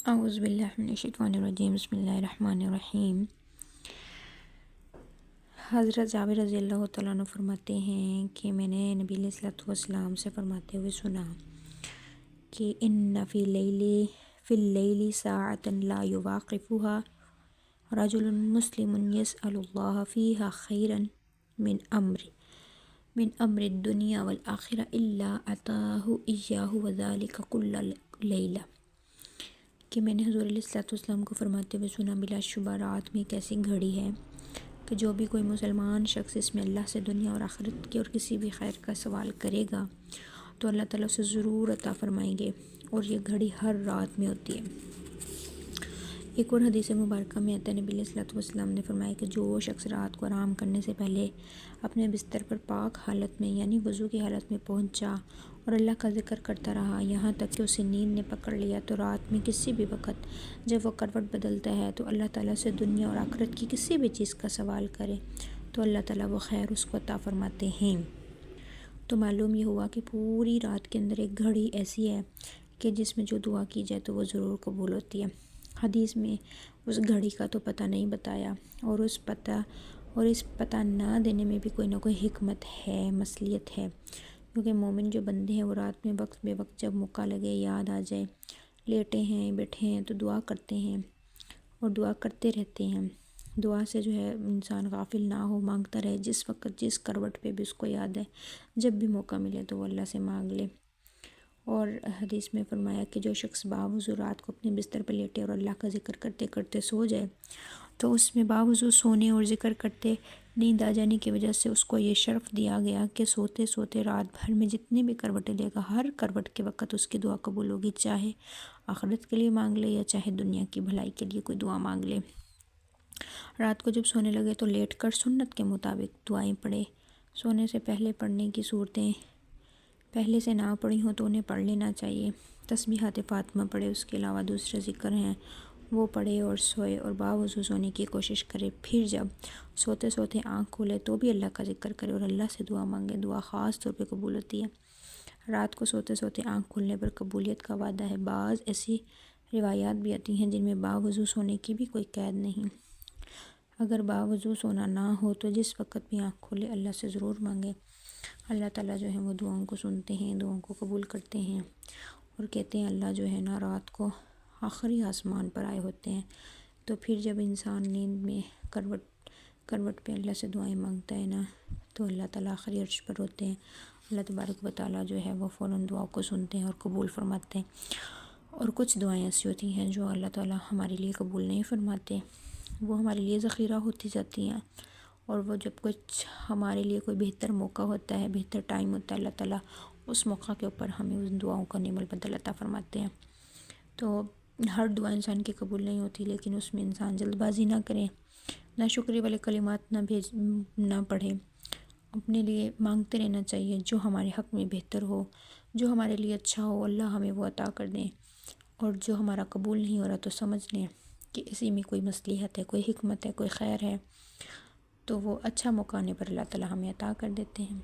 اعوذ باللہ من الشیطان الرجیم، بسم اللہ الرحمن الرحیم۔ حضرت جابر رضی اللہ تعالیٰ عنہ فرماتے ہیں کہ میں نے نبی علیہ الصلوۃ والسلام سے فرماتے ہوئے سنا کہ ان فی اللیل ساعۃ لا یواقفها رجل مسلم یسأل اللہ فیہا خیرا من امر الدنیا والآخرہ الا اعطاہ ایاہ وذلک کل لیلہ، کہ میں نے حضور علیہ الصلوۃ والسلام کو فرماتے ہوئے سنا، بلا شبہ رات میں ایک ایسی گھڑی ہے کہ جو بھی کوئی مسلمان شخص اس میں اللہ سے دنیا اور آخرت کی اور کسی بھی خیر کا سوال کرے گا تو اللہ تعالیٰ اسے ضرور عطا فرمائیں گے، اور یہ گھڑی ہر رات میں ہوتی ہے۔ ایک اور حدیث مبارکہ میں آتا ہے، نبی علیہ الصلوۃ والسلام نے فرمایا کہ جو شخص رات کو آرام کرنے سے پہلے اپنے بستر پر پاک حالت میں یعنی وضو کی حالت میں پہنچا اور اللہ کا ذکر کرتا رہا یہاں تک کہ اسے نیند نے پکڑ لیا، تو رات میں کسی بھی وقت جب وہ کروٹ بدلتا ہے تو اللہ تعالیٰ سے دنیا اور آخرت کی کسی بھی چیز کا سوال کرے تو اللہ تعالیٰ وہ خیر اس کو عطا فرماتے ہیں۔ تو معلوم یہ ہوا کہ پوری رات کے اندر ایک گھڑی ایسی ہے کہ جس میں جو دعا کی جائے تو وہ ضرور قبول ہوتی ہے۔ حدیث میں اس گھڑی کا تو پتہ نہیں بتایا، اور اس پتہ نہ دینے میں بھی کوئی نہ کوئی حکمت ہے، مصلحت ہے، کیونکہ مومن جو بندے ہیں وہ رات میں وقت بے وقت جب موقع لگے، یاد آ جائے، لیٹے ہیں بیٹھے ہیں تو دعا کرتے ہیں اور دعا کرتے رہتے ہیں۔ دعا سے جو ہے انسان غافل نہ ہو، مانگتا رہے، جس وقت جس کروٹ پہ بھی اس کو یاد ہے، جب بھی موقع ملے تو وہ اللہ سے مانگ لے۔ اور حدیث میں فرمایا کہ جو شخص باوضو رات کو اپنے بستر پر لیٹے اور اللہ کا ذکر کرتے کرتے سو جائے تو اس میں باوضو سونے اور ذکر کرتے نیند آ جانے کی وجہ سے اس کو یہ شرف دیا گیا کہ سوتے سوتے رات بھر میں جتنی بھی کروٹیں لے گا ہر کروٹ کے وقت اس کی دعا قبول ہوگی، چاہے آخرت کے لیے مانگ لے یا چاہے دنیا کی بھلائی کے لیے کوئی دعا مانگ لے۔ رات کو جب سونے لگے تو لیٹ کر سنت کے مطابق دعائیں پڑھے، سونے سے پہلے پڑھنے کی صورتیں پہلے سے نہ پڑھی ہوں تو انہیں پڑھ لینا چاہیے، تسبیحات فاطمہ پڑھے، اس کے علاوہ دوسرے ذکر ہیں وہ پڑھے اور سوئے اور باوضو سونے کی کوشش کرے۔ پھر جب سوتے سوتے آنکھ کھولے تو بھی اللہ کا ذکر کرے اور اللہ سے دعا مانگے، دعا خاص طور پہ قبول ہوتی ہے۔ رات کو سوتے سوتے آنکھ کھولنے پر قبولیت کا وعدہ ہے۔ بعض ایسی روایات بھی آتی ہیں جن میں باوضو سونے کی بھی کوئی قید نہیں۔ اگر باوضو سونا نہ ہو تو جس وقت بھی آنکھ کھولے اللہ سے ضرور مانگے، اللہ تعالیٰ جو ہے وہ دعاؤں کو سنتے ہیں، دعاؤں کو قبول کرتے ہیں، اور کہتے ہیں اللہ جو ہے نا رات کو آخری آسمان پر آئے ہوتے ہیں، تو پھر جب انسان نیند میں کروٹ پہ اللہ سے دعائیں مانگتا ہے نا تو اللہ تعالیٰ آخری عرش پر ہوتے ہیں، اللہ تبارک و تعالیٰ جو ہے وہ فوراً دعاؤں کو سنتے ہیں اور قبول فرماتے ہیں۔ اور کچھ دعائیں ایسی ہوتی ہیں جو اللہ تعالیٰ ہمارے لیے قبول نہیں فرماتے، وہ ہمارے لیے ذخیرہ ہوتی جاتی ہیں، اور وہ جب کچھ ہمارے لیے کوئی بہتر موقع ہوتا ہے، بہتر ٹائم ہوتا ہے، اللہ تعالیٰ اس موقع کے اوپر ہمیں ان دعاؤں کا نعم البدل عطا فرماتے ہیں۔ تو ہر دعا انسان کی قبول نہیں ہوتی، لیکن اس میں انسان جلد بازی نہ کرے، نہ شکری والے کلمات نہ پڑھے، اپنے لیے مانگتے رہنا چاہیے جو ہمارے حق میں بہتر ہو، جو ہمارے لیے اچھا ہو اللہ ہمیں وہ عطا کر دیں، اور جو ہمارا قبول نہیں ہو رہا تو سمجھ لیں کہ اسی میں کوئی مصلحت ہے، کوئی حکمت ہے، کوئی خیر ہے، تو وہ اچھا موقع آنے پر اللہ تعالیٰ ہمیں عطا کر دیتے ہیں۔